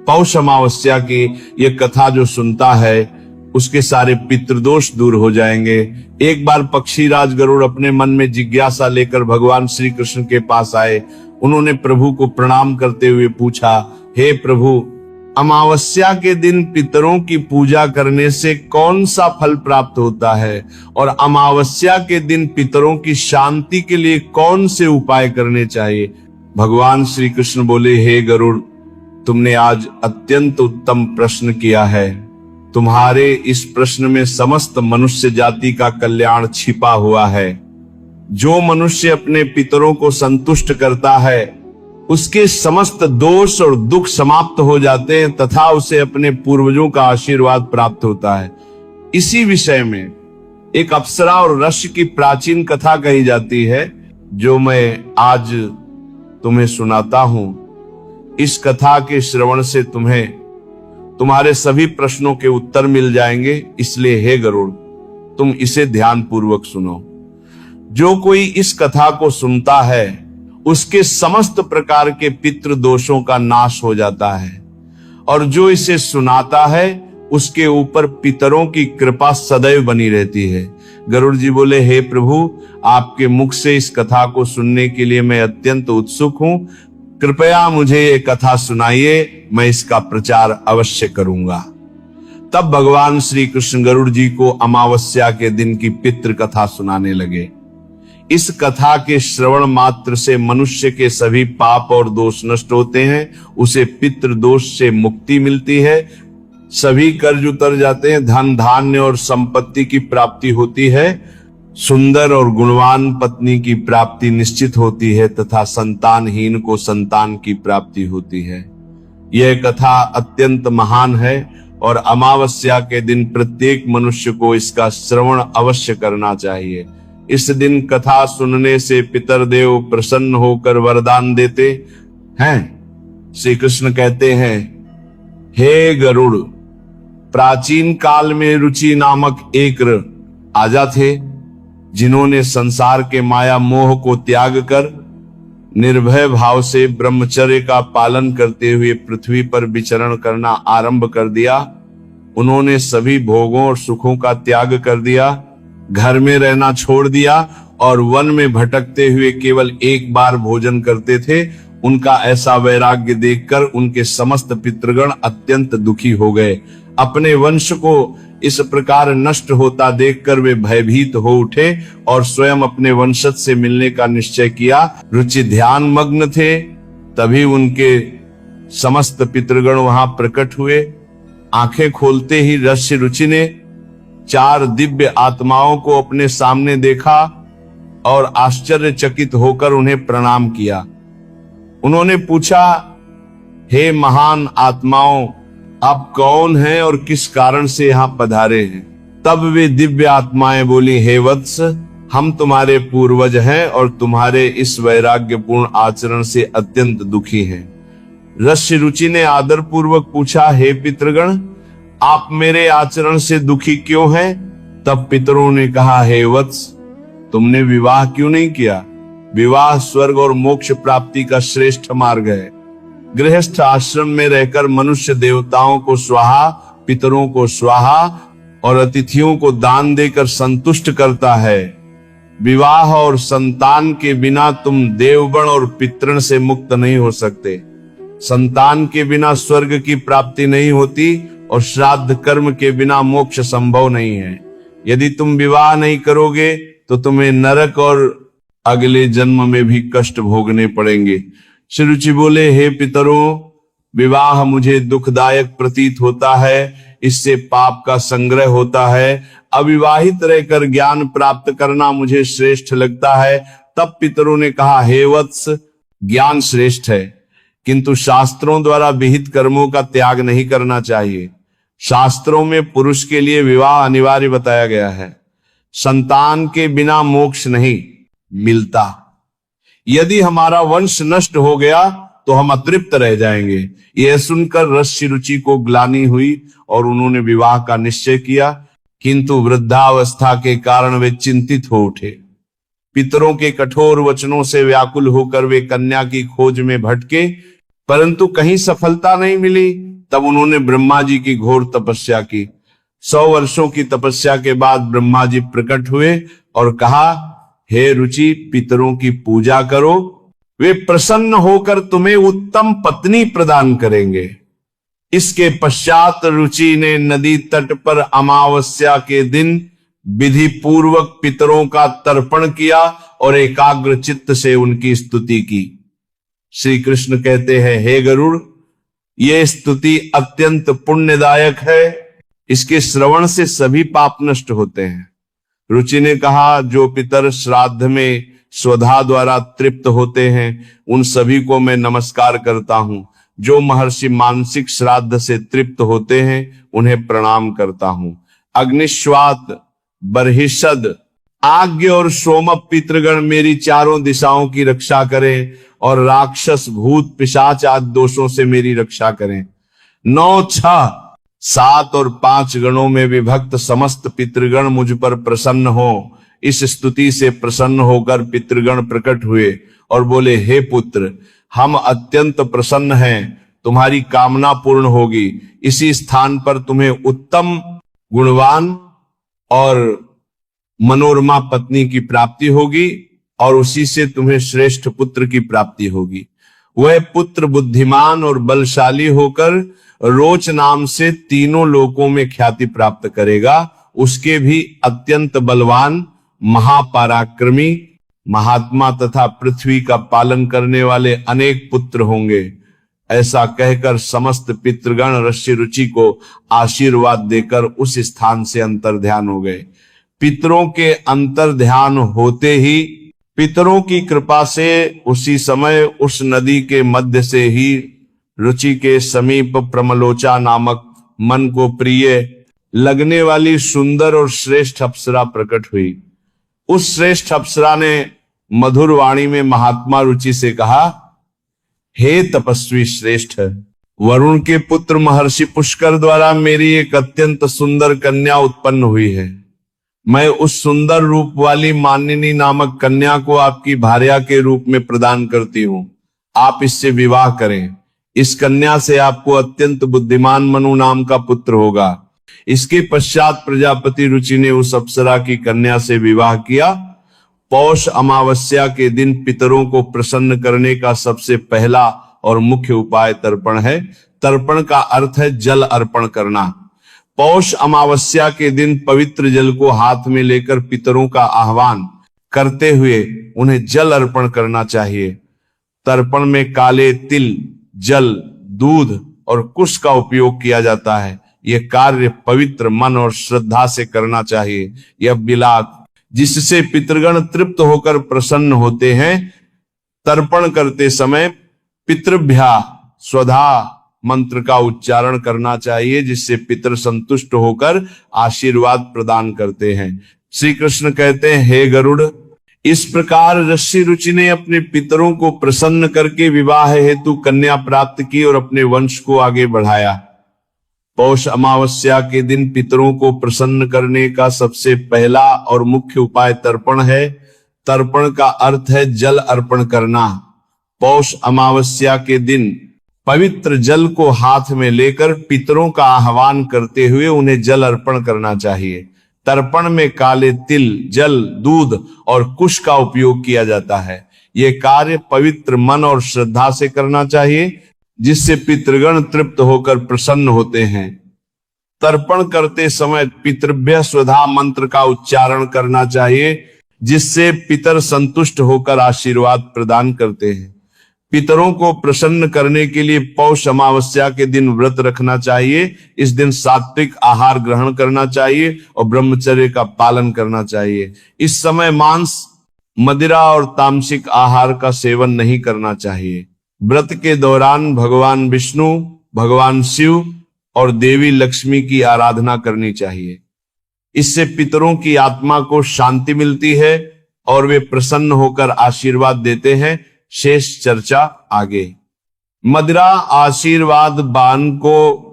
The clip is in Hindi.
पौष अमावस्या की ये कथा जो सुनता है उसके सारे पितृदोष दूर हो जाएंगे। एक बार पक्षीराज गरुड़ अपने मन में जिज्ञासा लेकर भगवान श्री कृष्ण के पास आए। उन्होंने प्रभु को प्रणाम करते हुए पूछा, हे प्रभु, अमावस्या के दिन पितरों की पूजा करने से कौन सा फल प्राप्त होता है और अमावस्या के दिन पितरों की शांति के लिए कौन से उपाय करने चाहिए? भगवान श्री कृष्ण बोले, हे गरुड़, तुमने आज अत्यंत उत्तम प्रश्न किया है। तुम्हारे इस प्रश्न में समस्त मनुष्य जाति का कल्याण छिपा हुआ है। जो मनुष्य अपने पितरों को संतुष्ट करता है उसके समस्त दोष और दुख समाप्त हो जाते हैं तथा उसे अपने पूर्वजों का आशीर्वाद प्राप्त होता है। इसी विषय में एक अप्सरा और ऋषि की प्राचीन कथा कही जाती है जो मैं आज तुम्हें सुनाता हूं। इस कथा के श्रवण से तुम्हें तुम्हारे सभी प्रश्नों के उत्तर मिल जाएंगे। इसलिए हे गरुड़, तुम इसे ध्यान पूर्वक सुनो। जो कोई इस कथा को सुनता है उसके समस्त प्रकार के पितृ दोषों का नाश हो जाता है और जो इसे सुनाता है उसके ऊपर पितरों की कृपा सदैव बनी रहती है। गरुड़ जी बोले, हे प्रभु, आपके मुख से इस कथा को सुनने के लिए मैं अत्यंत उत्सुक हूं। कृपया मुझे ये कथा सुनाइए, मैं इसका प्रचार अवश्य करूंगा। तब भगवान श्री कृष्ण गरुड़ जी को अमावस्या के दिन की पितृ कथा सुनाने लगे। इस कथा के श्रवण मात्र से मनुष्य के सभी पाप और दोष नष्ट होते हैं, उसे पितृ दोष से मुक्ति मिलती है, सभी कर्ज उतर जाते हैं, धन धान्य और संपत्ति की प्राप्ति होती है, सुंदर और गुणवान पत्नी की प्राप्ति निश्चित होती है तथा संतानहीन को संतान की प्राप्ति होती है। यह कथा अत्यंत महान है और अमावस्या के दिन प्रत्येक मनुष्य को इसका श्रवण अवश्य करना चाहिए। इस दिन कथा सुनने से पितर देव प्रसन्न होकर वरदान देते हैं। श्री कृष्ण कहते हैं, हे गरुड़, प्राचीन काल में रुचि नामक एक राजा थे जिन्होंने संसार के माया मोह को त्याग कर निर्भय भाव से ब्रह्मचर्य का पालन करते हुए पृथ्वी पर विचरण करना आरंभ कर दिया। उन्होंने सभी भोगों और सुखों का त्याग कर दिया, घर में रहना छोड़ दिया और वन में भटकते हुए केवल एक बार भोजन करते थे। उनका ऐसा वैराग्य देखकर उनके समस्त पितृगण अत्यंत दुखी हो गए। अपने वंश को इस प्रकार नष्ट होता देखकर वे भयभीत हो उठे और स्वयं अपने वंशज से मिलने का निश्चय किया। रुचि ध्यान मग्न थे, तभी उनके समस्त पितृगण वहां प्रकट हुए। आंखें खोलते ही ऋषि रुचि ने 4 दिव्य आत्माओं को अपने सामने देखा और आश्चर्यचकित होकर उन्हें प्रणाम किया। उन्होंने पूछा, हे महान आत्माओं, आप कौन हैं और किस कारण से यहाँ पधारे हैं? तब वे दिव्य आत्माएं बोली, हे वत्स, हम तुम्हारे पूर्वज हैं और तुम्हारे इस वैराग्यपूर्ण आचरण से अत्यंत दुखी हैं। ऋषि रुचि ने आदर पूर्वक पूछा, हे पितृगण, आप मेरे आचरण से दुखी क्यों हैं? तब पितरों ने कहा, हे वत्स, तुमने विवाह क्यों नहीं किया? विवाह स्वर्ग और मोक्ष प्राप्ति का श्रेष्ठ मार्ग है। गृहस्थ आश्रम में रहकर मनुष्य देवताओं को स्वाहा, पितरों को स्वाहा और अतिथियों को दान देकर संतुष्ट करता है। विवाह और संतान के बिना तुम देवगण और पितृण से मुक्त नहीं हो सकते। संतान के बिना स्वर्ग की प्राप्ति नहीं होती और श्राद्ध कर्म के बिना मोक्ष संभव नहीं है। यदि तुम विवाह नहीं करोगे तो तुम्हें नरक और अगले जन्म में भी कष्ट भोगने पड़ेंगे। श्री रुचि बोले, हे पितरों, विवाह मुझे दुखदायक प्रतीत होता है, इससे पाप का संग्रह होता है। अविवाहित रहकर ज्ञान प्राप्त करना मुझे श्रेष्ठ लगता है। तब पितरों ने कहा, हे वत्स, ज्ञान श्रेष्ठ है, किंतु शास्त्रों द्वारा विहित कर्मों का त्याग नहीं करना चाहिए। शास्त्रों में पुरुष के लिए विवाह अनिवार्य बताया गया है। संतान के बिना मोक्ष नहीं मिलता। यदि हमारा वंश नष्ट हो गया तो हम अतृप्त रह जाएंगे। यह सुनकर ऋषि रुचि को ग्लानि हुई और उन्होंने विवाह का निश्चय किया, किंतु वृद्धावस्था के कारण वे चिंतित हो उठे। पितरों के कठोर वचनों से व्याकुल होकर वे कन्या की खोज में भटके, परंतु कहीं सफलता नहीं मिली। तब उन्होंने ब्रह्मा जी की घोर तपस्या की। 100 वर्षों की तपस्या के बाद ब्रह्मा जी प्रकट हुए और कहा, हे रुचि, पितरों की पूजा करो, वे प्रसन्न होकर तुम्हें उत्तम पत्नी प्रदान करेंगे। इसके पश्चात रुचि ने नदी तट पर अमावस्या के दिन विधि पूर्वक पितरों का तर्पण किया और एकाग्र चित्त से उनकी स्तुति की। श्री कृष्ण कहते हैं, हे गरुड़, ये स्तुति अत्यंत पुण्यदायक है, इसके श्रवण से सभी पाप नष्ट होते हैं। रुचि ने कहा, जो पितर श्राद्ध में स्वधा द्वारा तृप्त होते हैं उन सभी को मैं नमस्कार करता हूं। जो महर्षि मानसिक श्राद्ध से तृप्त होते हैं उन्हें प्रणाम करता हूं। अग्निश्वात, बर्हिषद, आज्ञ और सोम पितृगण मेरी चारों दिशाओं की रक्षा करें और राक्षस, भूत, पिशाच आदि दोषों से मेरी रक्षा करें। 9, 6, 7 और 5 गणों में विभक्त समस्त पितृगण मुझ पर प्रसन्न हो। इस स्तुति से प्रसन्न होकर पितृगण प्रकट हुए और बोले, हे पुत्र, हम अत्यंत प्रसन्न हैं, तुम्हारी कामना पूर्ण होगी। इसी स्थान पर तुम्हें उत्तम, गुणवान और मनोरमा पत्नी की प्राप्ति होगी और उसी से तुम्हें श्रेष्ठ पुत्र की प्राप्ति होगी। वह पुत्र बुद्धिमान और बलशाली होकर रोच नाम से तीनों लोकों में ख्याति प्राप्त करेगा। उसके भी अत्यंत बलवान, महापराक्रमी, महात्मा तथा पृथ्वी का पालन करने वाले अनेक पुत्र होंगे। ऐसा कहकर समस्त पितृगण ऋषि रुचि को आशीर्वाद देकर उस स्थान से अंतर्ध्यान हो गए। पितरों के अंतर्ध्यान होते ही पितरों की कृपा से उसी समय उस नदी के मध्य से ही रुचि के समीप प्रमलोचा नामक मन को प्रिय लगने वाली सुंदर और श्रेष्ठ अप्सरा प्रकट हुई। उस श्रेष्ठ अप्सरा ने मधुर वाणी में महात्मा रुचि से कहा, हे तपस्वी श्रेष्ठ, वरुण के पुत्र महर्षि पुष्कर द्वारा मेरी एक अत्यंत सुंदर कन्या उत्पन्न हुई है। मैं उस सुंदर रूप वाली मानिनी नामक कन्या को आपकी भार्या के रूप में प्रदान करती हूं। आप इससे विवाह करें। इस कन्या से आपको अत्यंत बुद्धिमान मनु नाम का पुत्र होगा। इसके पश्चात प्रजापति रुचि ने उस अप्सरा की कन्या से विवाह किया। पौष अमावस्या के दिन पितरों को प्रसन्न करने का सबसे पहला और मुख्य उपाय तर्पण है। तर्पण का अर्थ है जल अर्पण करना। पौष अमावस्या के दिन पवित्र जल को हाथ में लेकर पितरों का आह्वान करते हुए उन्हें जल अर्पण करना चाहिए। तर्पण में काले तिल, जल, दूध और कुश का उपयोग किया जाता है। यह कार्य पवित्र मन और श्रद्धा से करना चाहिए। यह बिलाक जिससे पितृगण तृप्त होकर प्रसन्न होते हैं। तर्पण करते समय पितृभ्या स्वधा मंत्र का उच्चारण करना चाहिए, जिससे पितर संतुष्ट होकर आशीर्वाद प्रदान करते हैं। श्री कृष्ण कहते हैं, हे गरुड़, इस प्रकार ऋषि रुचि ने अपने पितरों को प्रसन्न करके विवाह हेतु कन्या प्राप्त की और अपने वंश को आगे बढ़ाया। पौष अमावस्या के दिन पितरों को प्रसन्न करने का सबसे पहला और मुख्य उपाय तर्पण है। तर्पण का अर्थ है जल अर्पण करना। पौष अमावस्या के दिन पवित्र जल को हाथ में लेकर पितरों का आह्वान करते हुए उन्हें जल अर्पण करना चाहिए। तर्पण में काले तिल, जल, दूध और कुश का उपयोग किया जाता है। यह कार्य पवित्र मन और श्रद्धा से करना चाहिए, जिससे पितृगण तृप्त होकर प्रसन्न होते हैं। तर्पण करते समय पितृभ्य स्वधा मंत्र का उच्चारण करना चाहिए, जिससे पितर संतुष्ट होकर आशीर्वाद प्रदान करते हैं। पितरों को प्रसन्न करने के लिए पौष अमावस्या के दिन व्रत रखना चाहिए। इस दिन सात्विक आहार ग्रहण करना चाहिए और ब्रह्मचर्य का पालन करना चाहिए। इस समय मांस, मदिरा और तामसिक आहार का सेवन नहीं करना चाहिए। व्रत के दौरान भगवान विष्णु, भगवान शिव और देवी लक्ष्मी की आराधना करनी चाहिए। इससे पितरों की आत्मा को शांति मिलती है और वे प्रसन्न होकर आशीर्वाद देते हैं। शेष चर्चा आगे। मदिरा आशीर्वाद बान को